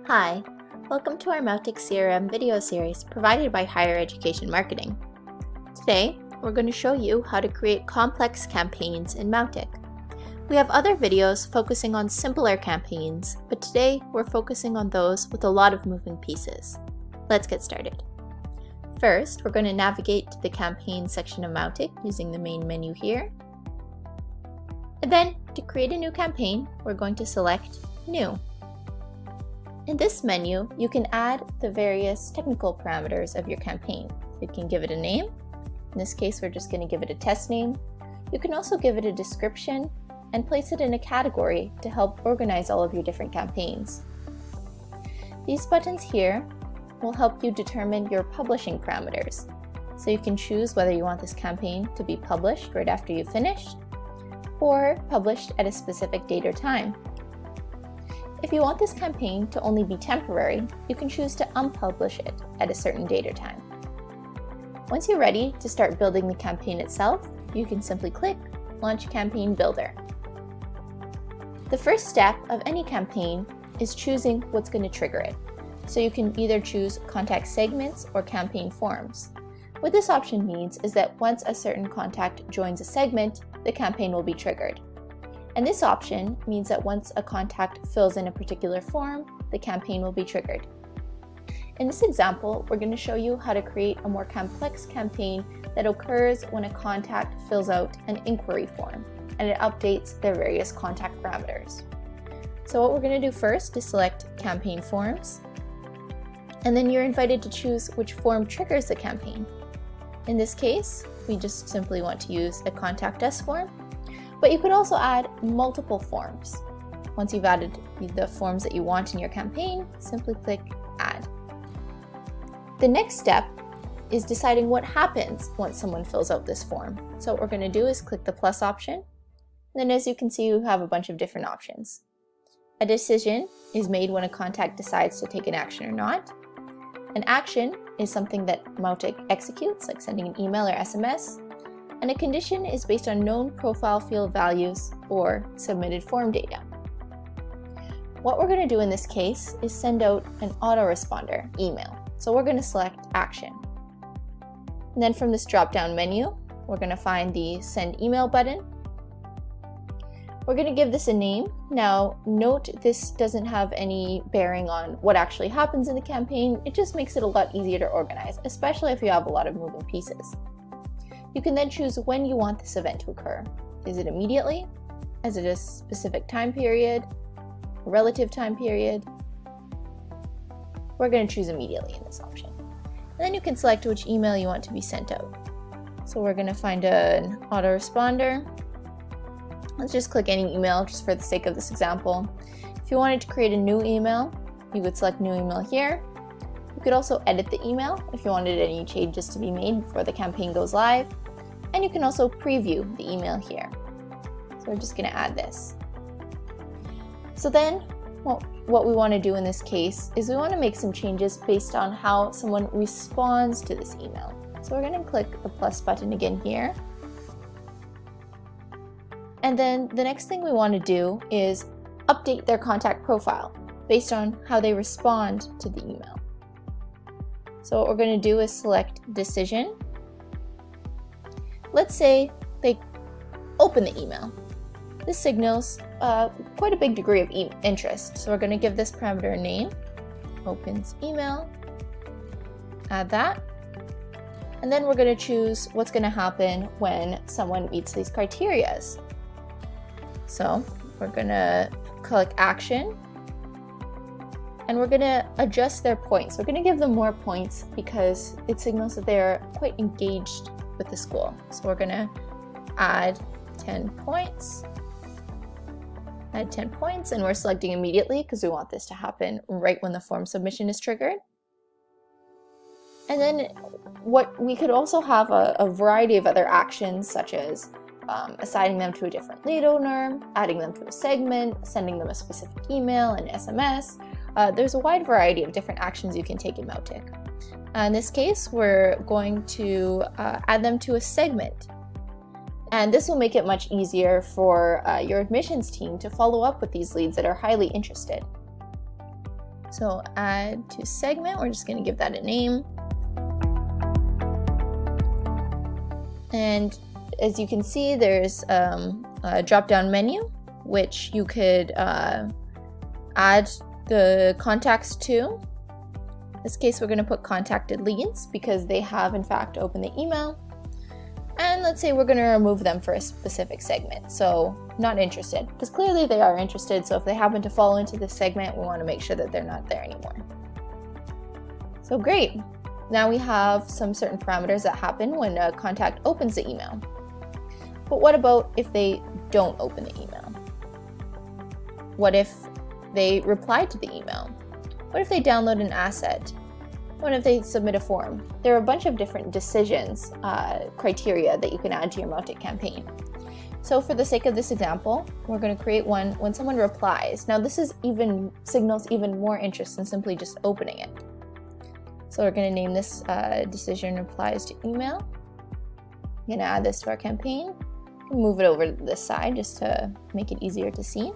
Hi, welcome to our Mautic CRM video series provided by Higher Education Marketing. Today, we're going to show you how to create complex campaigns in Mautic. We have other videos focusing on simpler campaigns, but today we're focusing on those with a lot of moving pieces. Let's get started. First, we're going to navigate to the campaign section of Mautic using the main menu here. And then, to create a new campaign, we're going to select New. In this menu, you can add the various technical parameters of your campaign. You can give it a name. In this case, we're just going to give it a test name. You can also give it a description and place it in a category to help organize all of your different campaigns. These buttons here will help you determine your publishing parameters. So you can choose whether you want this campaign to be published right after you've finished or published at a specific date or time. If you want this campaign to only be temporary, you can choose to unpublish it at a certain date or time. Once you're ready to start building the campaign itself, you can simply click Launch Campaign Builder. The first step of any campaign is choosing what's going to trigger it. So you can either choose contact segments or campaign forms. What this option means is that once a certain contact joins a segment, the campaign will be triggered. And this option means that once a contact fills in a particular form, the campaign will be triggered. In this example, we're going to show you how to create a more complex campaign that occurs when a contact fills out an inquiry form and it updates their various contact parameters. So what we're going to do first is select Campaign Forms, and then you're invited to choose which form triggers the campaign. In this case, we just simply want to use a Contact Us form. But you could also add multiple forms. Once you've added the forms that you want in your campaign, simply click Add. The next step is deciding what happens once someone fills out this form. So what we're going to do is click the plus option. And then as you can see, you have a bunch of different options. A decision is made when a contact decides to take an action or not. An action is something that Mautic executes, like sending an email or SMS. And a condition is based on known profile field values or submitted form data. What we're going to do in this case is send out an autoresponder email. So we're going to select Action. And then from this drop-down menu, we're going to find the Send Email button. We're going to give this a name. Now, note this doesn't have any bearing on what actually happens in the campaign. It just makes it a lot easier to organize, especially if you have a lot of moving pieces. You can then choose when you want this event to occur. Is it immediately? Is it a specific time period? A relative time period? We're going to choose immediately in this option. And then you can select which email you want to be sent out. So we're going to find an autoresponder. Let's just click any email just for the sake of this example. If you wanted to create a new email, you would select New Email here. You could also edit the email if you wanted any changes to be made before the campaign goes live. And you can also preview the email here. So we're just going to add this. So then what we want to do in this case is we want to make some changes based on how someone responds to this email. So we're going to click the plus button again here. And then the next thing we want to do is update their contact profile based on how they respond to the email. So what we're going to do is select Decision. Let's say they open the email. This signals quite a big degree of interest. So we're going to give this parameter a name, opens email, add that. And then we're going to choose what's going to happen when someone meets these criteria. So we're going to click Action. And we're going to adjust their points. We're going to give them more points because it signals that they're quite engaged with the school. So we're going to add 10 points. Add 10 points, and we're selecting immediately because we want this to happen right when the form submission is triggered. And then we could also have a variety of other actions, such as assigning them to a different lead owner, adding them to a segment, sending them a specific email and SMS. There's a wide variety of different actions you can take in Mautic. In this case, we're going to add them to a segment. And this will make it much easier for your admissions team to follow up with these leads that are highly interested. So add to segment, we're just going to give that a name. And as you can see, there's a drop-down menu, which you could add the contacts to. In this case, we're going to put contacted leads because they have in fact opened the email. And let's say we're going to remove them for a specific segment. So not interested, because clearly they are interested. So if they happen to fall into this segment, we want to make sure that they're not there anymore. So great. Now we have some certain parameters that happen when a contact opens the email. But what about if they don't open the email? What if they reply to the email? What if they download an asset? What if they submit a form? There are a bunch of different decisions criteria that you can add to your Mautic campaign. So for the sake of this example, we're going to create one when someone replies. Now this signals even more interest than simply just opening it. So we're going to name this decision replies to email. I'm going to add this to our campaign. Move it over to this side just to make it easier to see.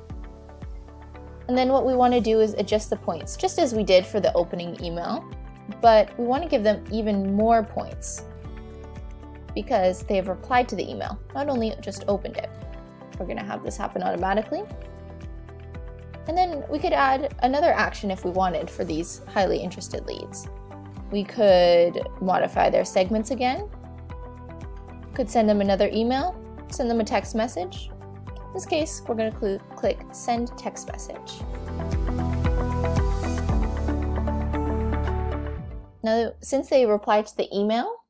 And then what we want to do is adjust the points, just as we did for the opening email. But we want to give them even more points because they have replied to the email, not only just opened it. We're going to have this happen automatically. And then we could add another action if we wanted for these highly interested leads. We could modify their segments again, could send them another email, send them a text message. In this case, we're going to click Send Text Message. Now, since they replied to the email,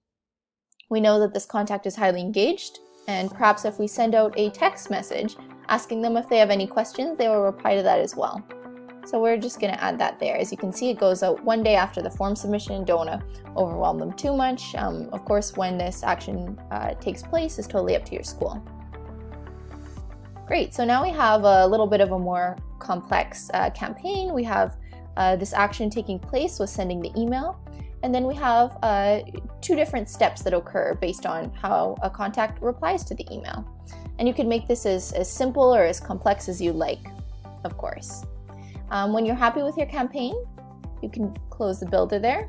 we know that this contact is highly engaged, and perhaps if we send out a text message asking them if they have any questions, they will reply to that as well. So we're just going to add that there. As you can see, it goes out one day after the form submission. Don't want to overwhelm them too much. Of course, when this action takes place is totally up to your school. Great, so now we have a little bit of a more complex campaign. We have this action taking place with sending the email. And then we have 2 different steps that occur based on how a contact replies to the email. And you can make this as simple or as complex as you like, of course. When you're happy with your campaign, you can close the builder there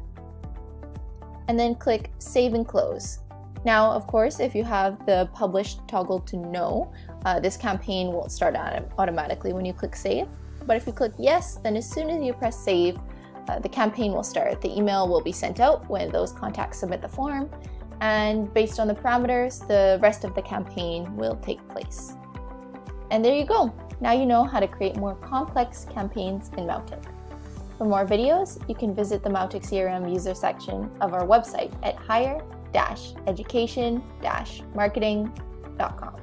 and then click Save and Close. Now, of course, if you have the published toggle to no, this campaign will start automatically when you click Save. But if you click Yes, then as soon as you press Save, the campaign will start. The email will be sent out when those contacts submit the form, and based on the parameters, the rest of the campaign will take place. And there you go. Now you know how to create more complex campaigns in Mautic. For more videos, you can visit the Mautic CRM user section of our website at higher-education-marketing.com.